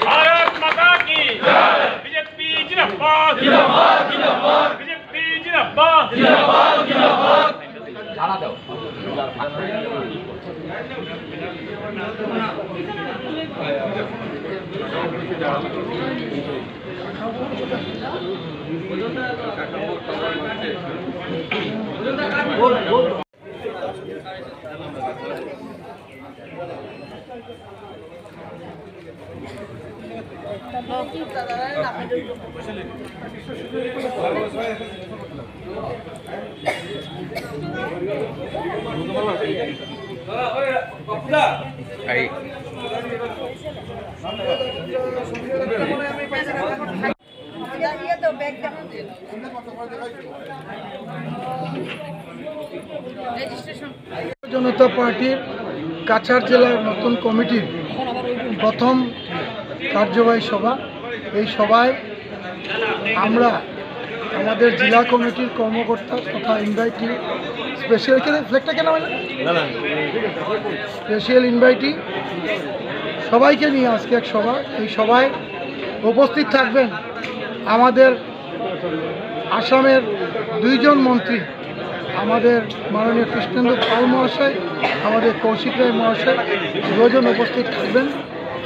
भारत माता की बीजेपी जिंदाबाद जिंदाबाद जिंदाबाद बीजेपी जिंदाबाद जिंदाबाद जिंदाबाद जाना दो জনতা পার্টির কাছাড় জেলার নতুন কমিটির প্রথম কার্যবাহী সভা। এই সভায় আমরা আমাদের জেলা কমিটির কর্মকর্তা তথা ইনভাইটি স্পেশাল ফ্ল্যাগটা কেন স্পেশাল ইনভাইটি সবাইকে নিয়ে আজকে এক সভা। এই সভায় উপস্থিত থাকবেন আমাদের আসামের দুইজন মন্ত্রী, আমাদের মাননীয় কৃষ্ণেন্দু পাল মহাশয়, আমাদের কৌশিক রায় মহাশয়, দুজন উপস্থিত থাকবেন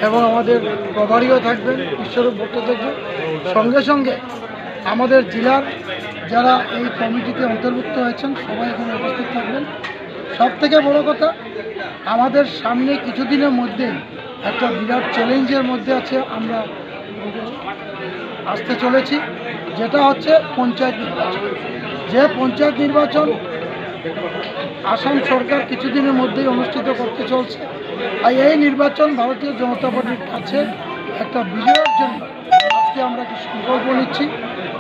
এবং আমাদের প্রভারীও থাকবেন ঈশ্বরূপ ভট্টাচার্য। সঙ্গে সঙ্গে আমাদের জেলার যারা এই কমিটিতে অন্তর্ভুক্ত হয়েছেন সবাই এখানে উপস্থিত থাকবেন। সব থেকে বড় কথা, আমাদের সামনে কিছুদিনের মধ্যে একটা বিরাট চ্যালেঞ্জের মধ্যে আছে, আমরা আসতে চলেছি, যেটা হচ্ছে পঞ্চায়েত নির্বাচন। যে পঞ্চায়েত নির্বাচন আসাম সরকার কিছুদিনের মধ্যেই অনুষ্ঠিত করতে চলছে। আর এই নির্বাচন ভারতীয় জনতা পার্টির কাছে একটা বিজয়ের জন্য আজকে আমরা একটি সংকল্প নিচ্ছি।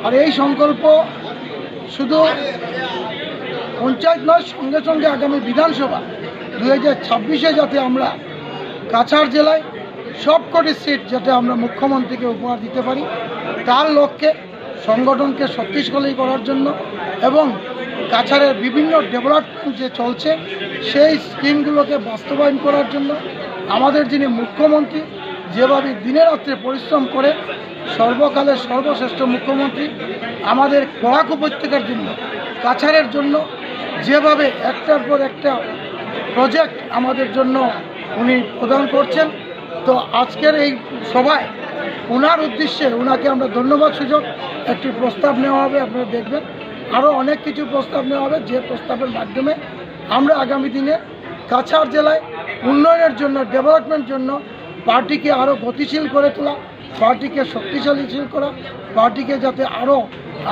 আর এই সংকল্প শুধু পঞ্চায়েত নয়, সঙ্গে সঙ্গে আগামী বিধানসভা 2026-এ যাতে আমরা কাছাড় জেলায় সবকটি সিট যাতে আমরা মুখ্যমন্ত্রীকে উপহার দিতে পারি, তার লক্ষ্যে সংগঠনকে শক্তিশালী করার জন্য এবং কাছাড়ের বিভিন্ন ডেভেলপমেন্ট যে চলছে সেই স্কিমগুলোকে বাস্তবায়ন করার জন্য আমাদের যিনি মুখ্যমন্ত্রী যেভাবে দিনে রাত্রে পরিশ্রম করে সর্বকালের সর্বশ্রেষ্ঠ মুখ্যমন্ত্রী আমাদের বরাক উপত্যকার জন্য কাছাড়ের জন্য যেভাবে একটার পর একটা প্রজেক্ট আমাদের জন্য উনি প্রদান করছেন। তো আজকের এই সভায় ওনার উদ্দেশ্যে ওনাকে আমরা ধন্যবাদ সূচক একটি প্রস্তাব নেওয়া হবে। আপনারা দেখবেন আরও অনেক কিছু প্রস্তাব নেওয়া হবে, যে প্রস্তাবের মাধ্যমে আমরা আগামী দিনে কাছাড় জেলায় উন্নয়নের জন্য, ডেভেলপমেন্ট জন্য পার্টিকে আরও গতিশীল করে তোলা, পার্টিকে শক্তিশালীশীল করা, পার্টিকে যাতে আরও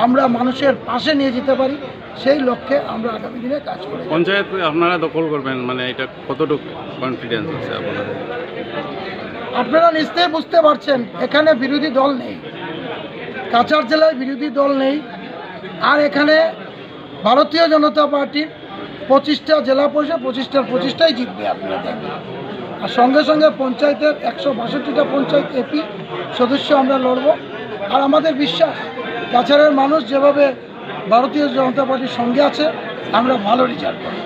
আমরা মানুষের পাশে নিয়ে যেতে পারি, সেই লক্ষ্যে আমরা আগামী দিনে কাজ করি। পঞ্চায়েত আপনারা দখল করবেন, মানে এটা কতটুকু কনফিডেন্স আছে আপনাদের? আপনারা নিশ্চয়ই বুঝতে পারছেন এখানে বিরোধী দল নেই, কাছাড় জেলায় বিরোধী দল নেই। আর এখানে ভারতীয় জনতা পার্টির 25টা জেলা পরিষদ 25টার 25টাই জিতবে, আপনারা দেখবেন। আর সঙ্গে সঙ্গে পঞ্চায়েতের 162টা পঞ্চায়েত এপি সদস্য আমরা লড়ব। আর আমাদের বিশ্বাস কাছাড়ের মানুষ যেভাবে ভারতীয় জনতা পার্টির সঙ্গে আছে, আমরা ভালো রেজাল্ট করব।